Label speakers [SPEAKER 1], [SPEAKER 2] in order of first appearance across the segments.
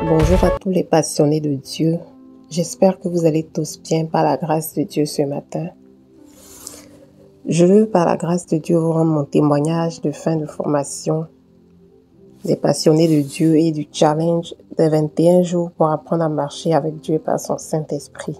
[SPEAKER 1] Bonjour à tous les passionnés de Dieu. J'espère que vous allez tous bien par la grâce de Dieu ce matin. Je veux par la grâce de Dieu vous rendre mon témoignage de fin de formation des passionnés de Dieu et du challenge des 21 jours pour apprendre à marcher avec Dieu par son Saint-Esprit.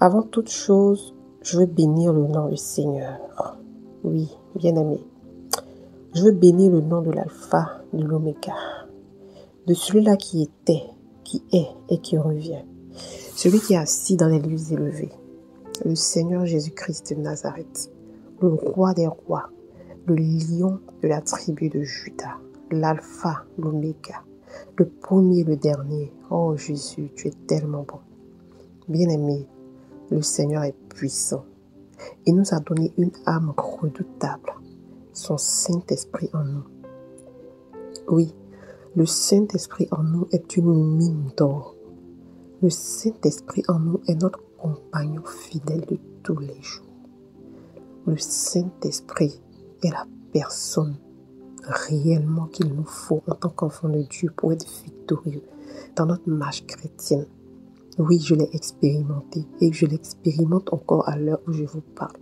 [SPEAKER 1] Avant toute chose, je veux bénir le nom du Seigneur. Oui, bien-aimé. Je veux bénir le nom de l'Alpha, de l'Oméga, de celui-là qui était, qui est et qui revient. Celui qui est assis dans les lieux élevés. Le Seigneur Jésus-Christ de Nazareth, le roi des rois, le lion de la tribu de Juda, l'Alpha, l'Oméga, le premier, le dernier. Oh Jésus, tu es tellement bon. Bien-aimé, le Seigneur est puissant. Il nous a donné une âme redoutable, son Saint-Esprit en nous. Oui, le Saint-Esprit en nous est une mine d'or. Le Saint-Esprit en nous est notre compagnon fidèle de tous les jours. Le Saint-Esprit est la personne réellement qu'il nous faut en tant qu'enfant de Dieu pour être victorieux dans notre marche chrétienne. Oui, je l'ai expérimenté et je l'expérimente encore à l'heure où je vous parle.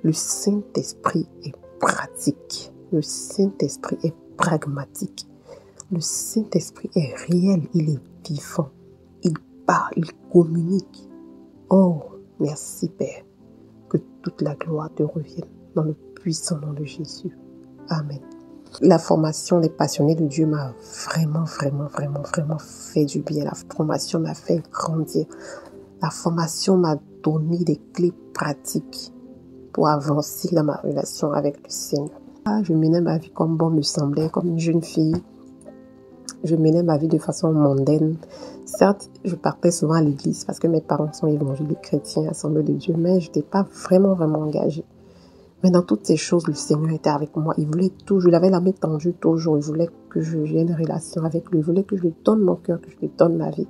[SPEAKER 1] Le Saint-Esprit est pratique. Le Saint-Esprit est pragmatique. Le Saint-Esprit est réel, il est vivant. Il parle, il communique. Oh, merci Père. Que toute la gloire te revienne dans le puissant nom de Jésus. Amen. La formation des passionnés de Dieu m'a vraiment fait du bien. La formation m'a fait grandir. La formation m'a donné des clés pratiques pour avancer dans ma relation avec le Seigneur. Je menais ma vie comme bon me semblait, comme une jeune fille. Je menais ma vie de façon mondaine. Certes, je partais souvent à l'église parce que mes parents sont évangéliques chrétiens, assemblés de Dieu, mais je n'étais pas vraiment engagée. Mais dans toutes ces choses, le Seigneur était avec moi. Il voulait toujours, il avait la main tendue toujours. Il voulait que j'ai une relation avec lui. Il voulait que je lui donne mon cœur, que je lui donne ma vie.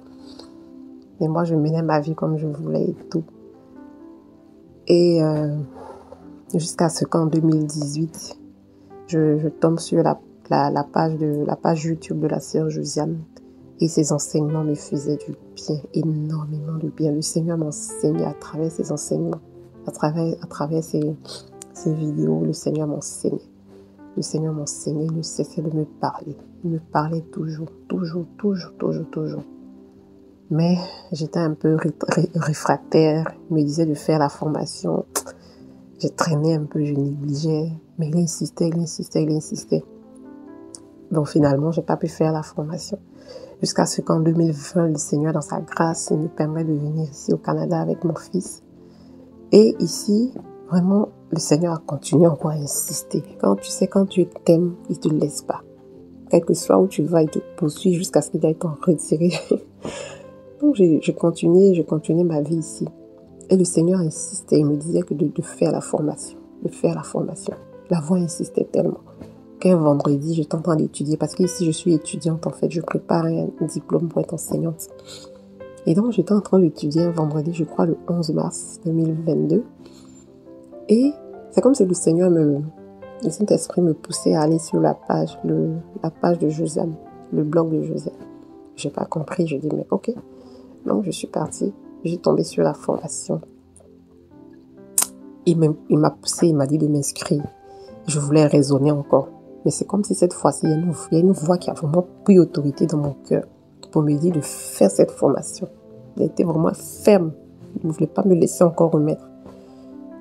[SPEAKER 1] Mais moi, je menais ma vie comme je voulais et tout. Et jusqu'à ce qu'en 2018, je tombe sur la page YouTube de la sœur Josiane. Et ses enseignements me faisaient du bien, énormément de bien. Le Seigneur m'enseignait à travers ses enseignements, à travers ses vidéos. Le Seigneur m'enseignait. Le Seigneur m'enseignait, il ne cessait de me parler. Il me parlait toujours. Mais j'étais un peu réfractaire. Il me disait de faire la formation. Je traînais un peu, je négligeais. Mais il insistait. Donc finalement, j'ai pas pu faire la formation. Jusqu'à ce qu'en 2020, le Seigneur, dans sa grâce, il nous permet de venir ici au Canada avec mon fils. Et ici, vraiment, le Seigneur a continué encore à insister. Quand Dieu t'aime, il ne te laisse pas. Quel que soit où tu vas, il te poursuit jusqu'à ce qu'il aille t'en retirer. Donc, je continuais ma vie ici. Et le Seigneur insistait, il me disait que de faire la formation. La voix insistait tellement. Qu'un vendredi, j'étais en train d'étudier, parce qu'ici, je suis étudiante, en fait, je prépare un diplôme pour être enseignante. Et donc, j'étais en train d'étudier un vendredi, je crois, le 11 mars 2022. Et c'est comme si le Saint-Esprit me poussait à aller sur la page de Josiane, le blog de Josiane. J'ai pas compris, je dis, mais ok. Donc, je suis partie, j'ai tombé sur la formation. Il m'a poussé, il m'a dit de m'inscrire. Je voulais raisonner encore. Mais c'est comme si cette fois-ci, il y a une voix qui a vraiment pris autorité dans mon cœur pour me dire de faire cette formation. Il était vraiment ferme. Il ne voulait pas me laisser encore remettre.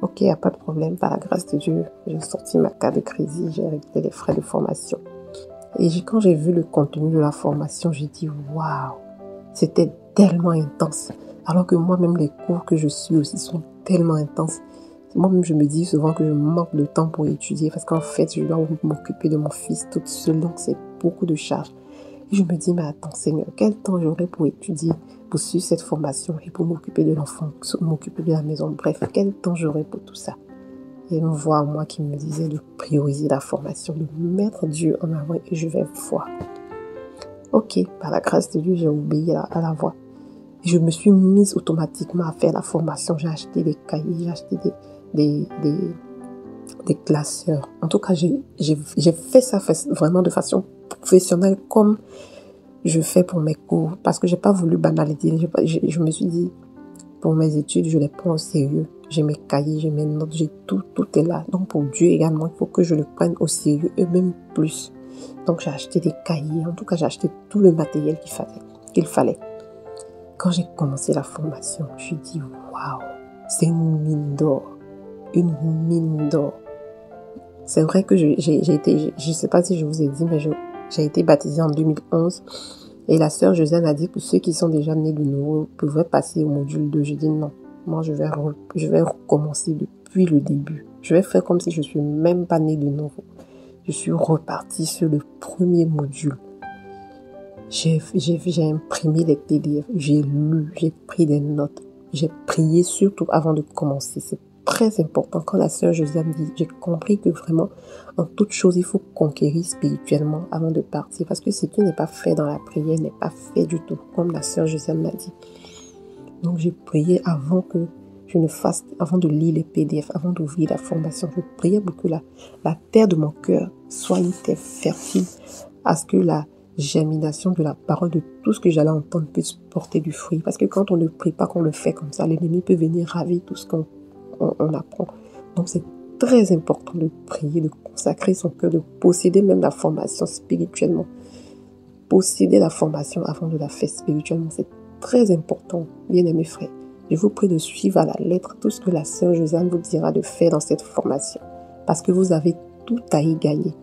[SPEAKER 1] Ok, il n'y a pas de problème. Par la grâce de Dieu, j'ai sorti ma carte de crédit, j'ai réglé les frais de formation. Et quand j'ai vu le contenu de la formation, j'ai dit waouh, c'était tellement intense. Alors que moi-même, les cours que je suis aussi sont tellement intenses. Moi-même, je me dis souvent que je manque de temps pour étudier parce qu'en fait, je dois m'occuper de mon fils toute seule, donc c'est beaucoup de charges. Et je me dis, mais attends Seigneur, quel temps j'aurai pour étudier, pour suivre cette formation et pour m'occuper de l'enfant, m'occuper de la maison, bref, quel temps j'aurai pour tout ça? Et une voix à moi qui me disait de prioriser la formation, de mettre Dieu en avant et je vais voir. Ok, par la grâce de Dieu, j'ai obéi à la voix. Et je me suis mise automatiquement à faire la formation. J'ai acheté des cahiers, j'ai acheté des classeurs. En tout cas, j'ai fait ça vraiment de façon professionnelle, comme je fais pour mes cours, parce que j'ai pas voulu banaliser. Je me suis dit, pour mes études, je les prends au sérieux. J'ai mes cahiers, j'ai mes notes, j'ai tout est là. Donc pour Dieu également, il faut que je le prenne au sérieux et même plus. Donc j'ai acheté des cahiers, en tout cas j'ai acheté tout le matériel qu'il fallait. Quand j'ai commencé la formation, je me suis dit, waouh, c'est une mine d'or. Une mine d'or. C'est vrai que j'ai été, je sais pas si je vous ai dit, mais j'ai été baptisée en 2011. Et la sœur Josiane a dit que ceux qui sont déjà nés de nouveau pouvaient passer au module 2. J'ai dit non. Moi, je vais recommencer depuis le début. Je vais faire comme si je suis même pas née de nouveau. Je suis repartie sur le premier module. J'ai imprimé les PDF, j'ai lu, j'ai pris des notes, j'ai prié surtout avant de commencer. C'est très important. Quand la sœur Josiane dit, j'ai compris que vraiment, en toute chose, il faut conquérir spirituellement avant de partir. Parce que ce qui n'est pas fait dans la prière n'est pas fait du tout, comme la sœur Josiane l'a dit. Donc j'ai prié avant que je ne fasse, avant de lire les PDF, avant d'ouvrir la formation. Je priais pour que la terre de mon cœur soit une terre fertile, à ce que la germination de la parole, de tout ce que j'allais entendre puisse porter du fruit. Parce que quand on ne prie pas, qu'on le fait comme ça, l'ennemi peut venir ravir tout ce qu'on apprend. Donc c'est très important de prier, de consacrer son cœur, de posséder même la formation spirituellement. Posséder la formation avant de la faire spirituellement, c'est très important, bien-aimés frères. Je vous prie de suivre à la lettre tout ce que la sœur Josiane vous dira de faire dans cette formation. Parce que vous avez tout à y gagner.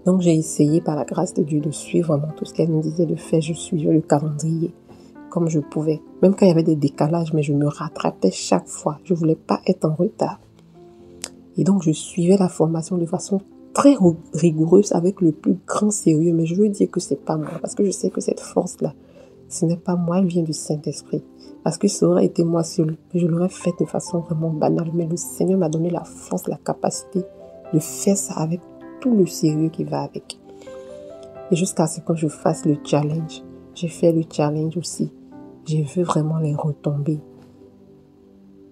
[SPEAKER 1] Donc j'ai essayé par la grâce de Dieu de suivre vraiment tout ce qu'elle me disait de faire. Je suivais le calendrier comme je pouvais. Même quand il y avait des décalages, mais je me rattrapais chaque fois. Je ne voulais pas être en retard. Et donc je suivais la formation de façon très rigoureuse avec le plus grand sérieux. Mais je veux dire que ce n'est pas moi. Parce que je sais que cette force-là, ce n'est pas moi, elle vient du Saint-Esprit. Parce que ça aurait été moi seul. Je l'aurais fait de façon vraiment banale. Mais le Seigneur m'a donné la force, la capacité de faire ça avec tout le sérieux qui va avec. Et jusqu'à ce que je fasse le challenge. J'ai fait le challenge aussi. J'ai vu vraiment les retombées.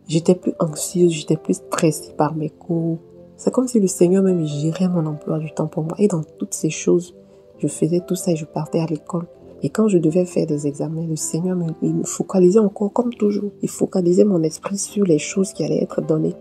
[SPEAKER 1] J'étais plus anxieuse, j'étais plus stressée par mes cours. C'est comme si le Seigneur même gérait mon emploi du temps pour moi. Et dans toutes ces choses, je faisais tout ça et je partais à l'école. Et quand je devais faire des examens, le Seigneur me focalisait encore comme toujours. Il focalisait mon esprit sur les choses qui allaient être données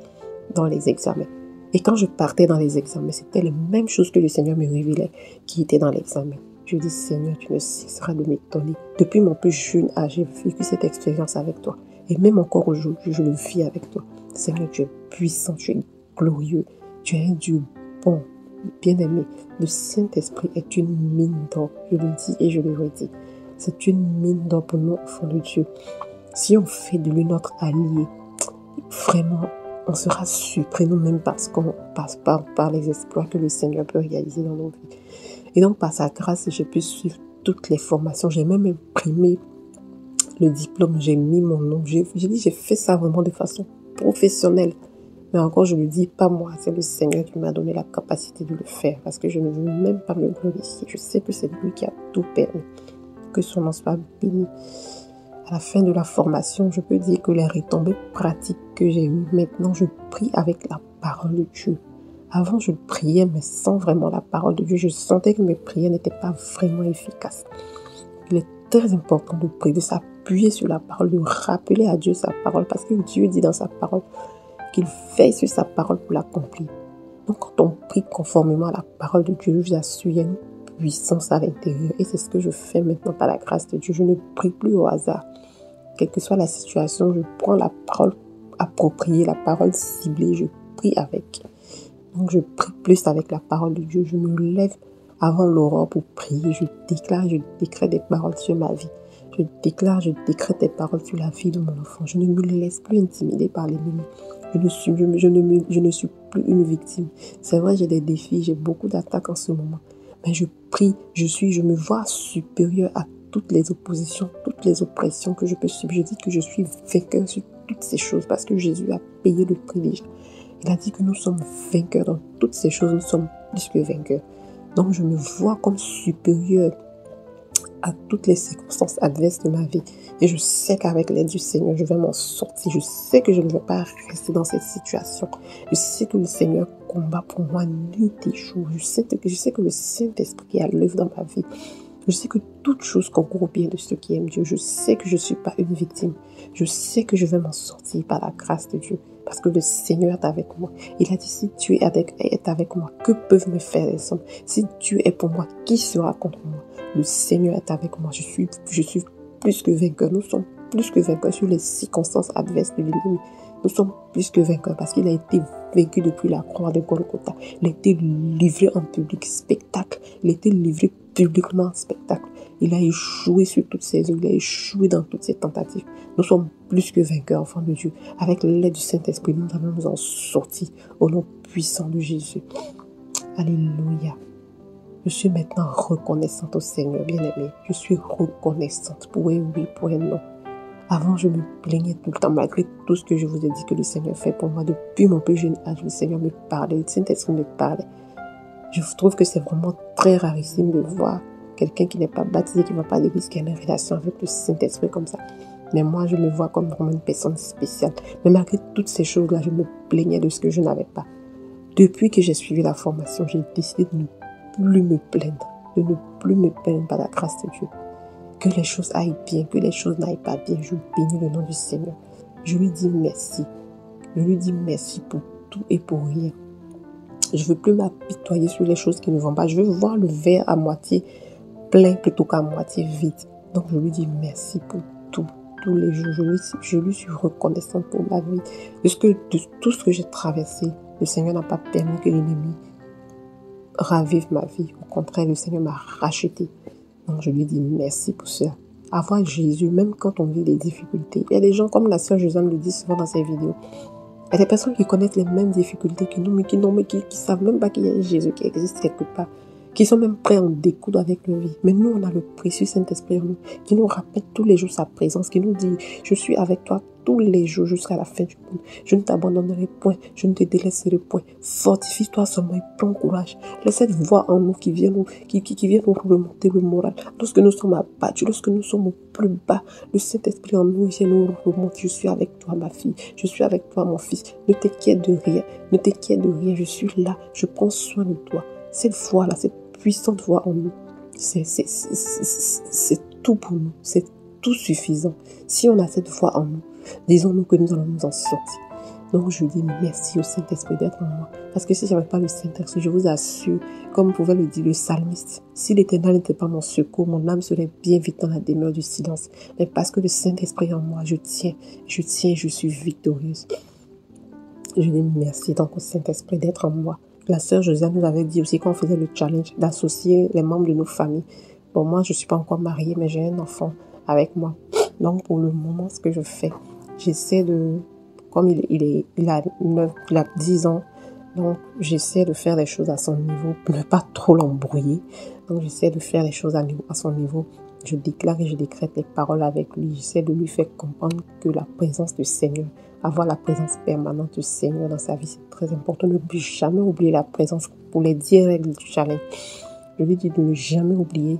[SPEAKER 1] dans les examens. Et quand je partais dans les examens, c'était les mêmes choses que le Seigneur me révélait qui étaient dans l'examen. Je dis, Seigneur, tu ne cesseras de m'étonner. Depuis mon plus jeune âge, j'ai vécu cette expérience avec toi. Et même encore aujourd'hui, je le vis avec toi. Seigneur, tu es puissant, tu es glorieux, tu es un Dieu bon, bien-aimé. Le Saint-Esprit est une mine d'or. Je le dis et je le redis. C'est une mine d'or pour nous, enfants de Dieu. Si on fait de lui notre allié, vraiment, on sera surpris nous-mêmes parce qu'on passe par les exploits que le Seigneur peut réaliser dans nos vies. Et donc, par sa grâce, j'ai pu suivre toutes les formations. J'ai même imprimé le diplôme, j'ai mis mon nom. J'ai fait ça vraiment de façon professionnelle. Mais encore, je ne le dis pas moi, c'est le Seigneur qui m'a donné la capacité de le faire. Parce que je ne veux même pas me glorifier. Je sais que c'est lui qui a tout permis. Que son nom soit béni. À la fin de la formation, je peux dire que les retombées pratiques que j'ai eues, maintenant je prie avec la parole de Dieu. Avant, je priais, mais sans vraiment la parole de Dieu. Je sentais que mes prières n'étaient pas vraiment efficaces. Il est très important de prier, de s'appuyer sur la parole, de rappeler à Dieu sa parole, parce que Dieu dit dans sa parole qu'il veille sur sa parole pour l'accomplir. Donc, quand on prie conformément à la parole de Dieu, je vous assure, il y a une puissance à l'intérieur. Et c'est ce que je fais maintenant par la grâce de Dieu. Je ne prie plus au hasard. Quelle que soit la situation, je prends la parole appropriée, la parole ciblée, je prie avec. Donc, je prie plus avec la parole de Dieu. Je me lève avant l'aurore pour prier. Je déclare, je décrète des paroles sur ma vie. Je déclare, je décrète des paroles sur la vie de mon enfant. Je ne me laisse plus intimider par l'ennemi. Je ne suis plus une victime. C'est vrai, j'ai des défis, j'ai beaucoup d'attaques en ce moment. Mais je prie, je me vois supérieur à toutes les oppositions, toutes les oppressions que je peux subir. Je dis que je suis vainqueur sur toutes ces choses parce que Jésus a payé le prix déjà. Il a dit que nous sommes vainqueurs dans toutes ces choses, nous sommes plus que vainqueurs. Donc je me vois comme supérieur à toutes les circonstances adverses de ma vie. Et je sais qu'avec l'aide du Seigneur, je vais m'en sortir. Je sais que je ne vais pas rester dans cette situation. Je sais que le Seigneur combat pour moi nuit et jour. Je sais que le Saint-Esprit est à l'œuvre dans ma vie. Je sais que toute chose concourt au bien de ceux qui aiment Dieu. Je sais que je ne suis pas une victime. Je sais que je vais m'en sortir par la grâce de Dieu. Parce que le Seigneur est avec moi. Il a dit, si Dieu est avec moi, que peuvent me faire les hommes? Si Dieu est pour moi, qui sera contre moi? Le Seigneur est avec moi. Je suis plus que vainqueur. Nous sommes plus que vainqueurs sur les circonstances adverses de l'ennemi. Nous sommes plus que vainqueurs parce qu'il a été vaincu depuis la croix de Golgotha. Il a été livré en public spectacle. Il a été livré publiquement en spectacle. Il a échoué sur toutes ses œuvres. Il a échoué dans toutes ses tentatives. Nous sommes plus que vainqueurs, enfants de Dieu. Avec l'aide du Saint-Esprit, nous allons nous en sortir au nom puissant de Jésus. Alléluia. Je suis maintenant reconnaissante au Seigneur, bien-aimé. Je suis reconnaissante pour un oui, pour un non. Avant, je me plaignais tout le temps, malgré tout ce que je vous ai dit que le Seigneur fait pour moi. Depuis mon plus jeune âge, le Seigneur me parlait, le Saint-Esprit me parlait. Je trouve que c'est vraiment très rarissime de voir quelqu'un qui n'est pas baptisé, qui ne va pas à l'église, qui a une relation avec le Saint-Esprit comme ça. Mais moi, je me vois comme vraiment une personne spéciale. Mais malgré toutes ces choses-là, je me plaignais de ce que je n'avais pas. Depuis que j'ai suivi la formation, j'ai décidé de ne plus me plaindre, de ne plus me plaindre par la grâce de Dieu. Que les choses aillent bien, que les choses n'aillent pas bien. Je bénis le nom du Seigneur. Je lui dis merci. Je lui dis merci pour tout et pour rien. Je ne veux plus m'apitoyer sur les choses qui ne vont pas. Je veux voir le verre à moitié plein plutôt qu'à moitié vide. Donc je lui dis merci pour tout. Tous les jours, je lui suis reconnaissante pour ma vie. De tout ce que j'ai traversé, le Seigneur n'a pas permis que l'ennemi ravive ma vie. Au contraire, le Seigneur m'a racheté. Donc je lui dis merci pour cela. Avoir Jésus, même quand on vit des difficultés. Il y a des gens, comme la sœur Josiane le dit souvent dans ses vidéos, il y a des personnes qui connaissent les mêmes difficultés que nous, mais qui savent même pas qu'il y a Jésus qui existe quelque part, qui sont même prêts à en découdre avec leur vie. Mais nous, on a le précieux Saint-Esprit en nous, qui nous rappelle tous les jours sa présence, qui nous dit, je suis avec toi tous les jours jusqu'à la fin du monde. Je ne t'abandonnerai point, je ne te délaisserai point. Fortifie-toi seulement et prends courage. Laisse cette voix en nous qui vient nous remonter le moral. Lorsque nous sommes abattus, lorsque nous sommes au plus bas, le Saint-Esprit en nous vient nous remonter. Je suis avec toi, ma fille. Je suis avec toi, mon fils. Ne t'inquiète de rien. Ne t'inquiète de rien. Je suis là. Je prends soin de toi. Cette voix-là, cette puissante voix en nous, c'est tout pour nous. C'est tout suffisant. Si on a cette voix en nous, disons-nous que nous allons nous en sortir. Donc je dis merci au Saint-Esprit d'être en moi. Parce que si je n'avais pas le Saint-Esprit, je vous assure, comme pouvait le dire le psalmiste, si l'Éternel n'était pas mon secours, mon âme serait bien vite dans la demeure du silence. Mais parce que le Saint-Esprit est en moi, je tiens, je suis victorieuse. Je dis merci donc au Saint-Esprit d'être en moi. La sœur Josiane nous avait dit aussi quand on faisait le challenge d'associer les membres de nos familles. Bon, moi, je ne suis pas encore mariée, mais j'ai un enfant avec moi. Donc, pour le moment, ce que je fais, j'essaie de... Comme il a 10 ans, donc j'essaie de faire les choses à son niveau, pour ne pas trop l'embrouiller. Donc, j'essaie de faire les choses à son niveau. Je déclare et je décrète les paroles avec lui. J'essaie de lui faire comprendre que la présence du Seigneur, avoir la présence permanente du Seigneur dans sa vie, c'est très important. Ne jamais oublier la présence pour les 10 règles du challenge. Je lui dis de ne jamais oublier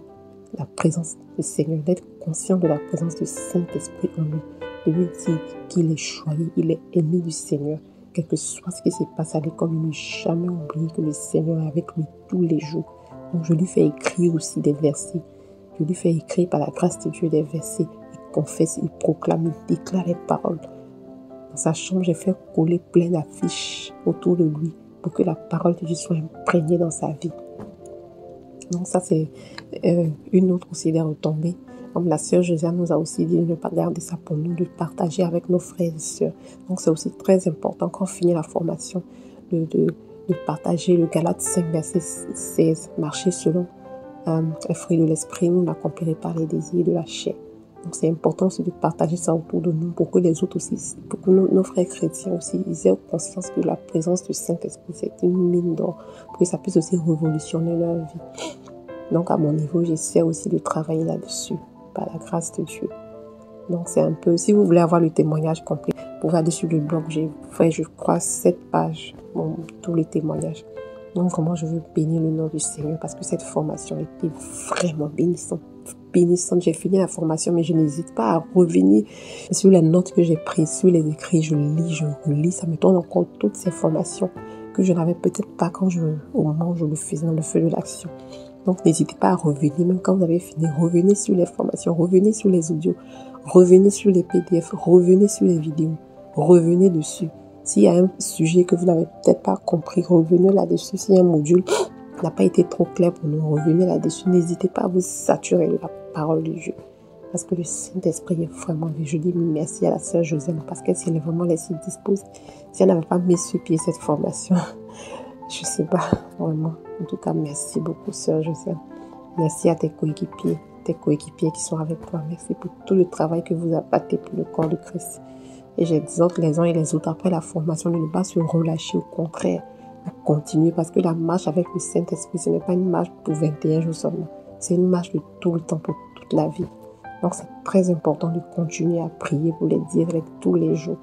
[SPEAKER 1] la présence du Seigneur, d'être conscient de la présence du Saint-Esprit en lui. De lui dire qu'il est choyé, il est aimé du Seigneur. Quel que soit ce qui se passe à l'école, ne jamais oublier que le Seigneur est avec lui tous les jours. Donc je lui fais écrire aussi des versets. Je lui fais écrire par la grâce de Dieu des versets. Il confesse, il proclame, il déclare les paroles. Dans sa chambre, j'ai fait coller plein d'affiches autour de lui pour que la parole de Dieu soit imprégnée dans sa vie. Donc ça, c'est une autre aussi des retombées. Comme la sœur Josiane nous a aussi dit de ne pas garder ça pour nous, de partager avec nos frères et sœurs. Donc c'est aussi très important quand on finit la formation de partager le Galates 5, verset 16, marcher selon les fruits de l'esprit, nous n'accomplirons pas les désirs de la chair. Donc c'est important aussi de partager ça autour de nous pour que les autres aussi, pour que nos frères chrétiens aussi, ils aient conscience que la présence du Saint-Esprit, c'est une mine d'or, pour que ça puisse aussi révolutionner leur vie. Donc à mon niveau, j'essaie aussi de travailler là-dessus, par la grâce de Dieu. Donc c'est un peu, si vous voulez avoir le témoignage complet, vous pouvez aller sur le blog, j'ai fait, je crois, 7 pages, tous les témoignages. Donc vraiment, je veux bénir le nom du Seigneur parce que cette formation était vraiment bénissante. J'ai fini la formation, mais je n'hésite pas à revenir sur les notes que j'ai prises, sur les écrits. Je lis, je relis. Ça me donne encore toutes ces formations que je n'avais peut-être pas au moment où je le faisais dans le feu de l'action. Donc, n'hésitez pas à revenir, même quand vous avez fini, revenez sur les formations, revenez sur les audios, revenez sur les PDF, revenez sur les vidéos, revenez dessus. S'il y a un sujet que vous n'avez peut-être pas compris, revenez là-dessus. S'il y a un module qui n'a pas été trop clair pour nous, revenez là-dessus. N'hésitez pas à vous saturer de la parole de Dieu. Parce que le Saint-Esprit est vraiment vu. Je dis merci à la sœur Josiane, parce que si elle est vraiment laissée disposée, si elle n'avait pas mis sur pied cette formation, je ne sais pas, vraiment. En tout cas, merci beaucoup, sœur Josiane. Merci à tes coéquipiers qui sont avec toi. Merci pour tout le travail que vous abattez pour le corps de Christ. Et j'exhorte les uns et les autres après la formation de ne pas se relâcher, au contraire, à continuer, parce que la marche avec le Saint-Esprit, ce n'est pas une marche pour 21 jours seulement. C'est une marche de tout le temps, pour toute la vie. Donc, c'est très important de continuer à prier pour les dire tous les jours,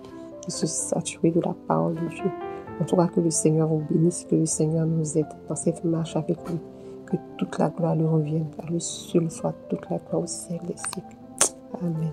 [SPEAKER 1] de se saturer de la parole de Dieu. En tout cas, que le Seigneur vous bénisse, que le Seigneur nous aide dans cette marche avec lui. Que toute la gloire lui revienne, car lui seul soit toute la gloire au siècle des siècles. Amen.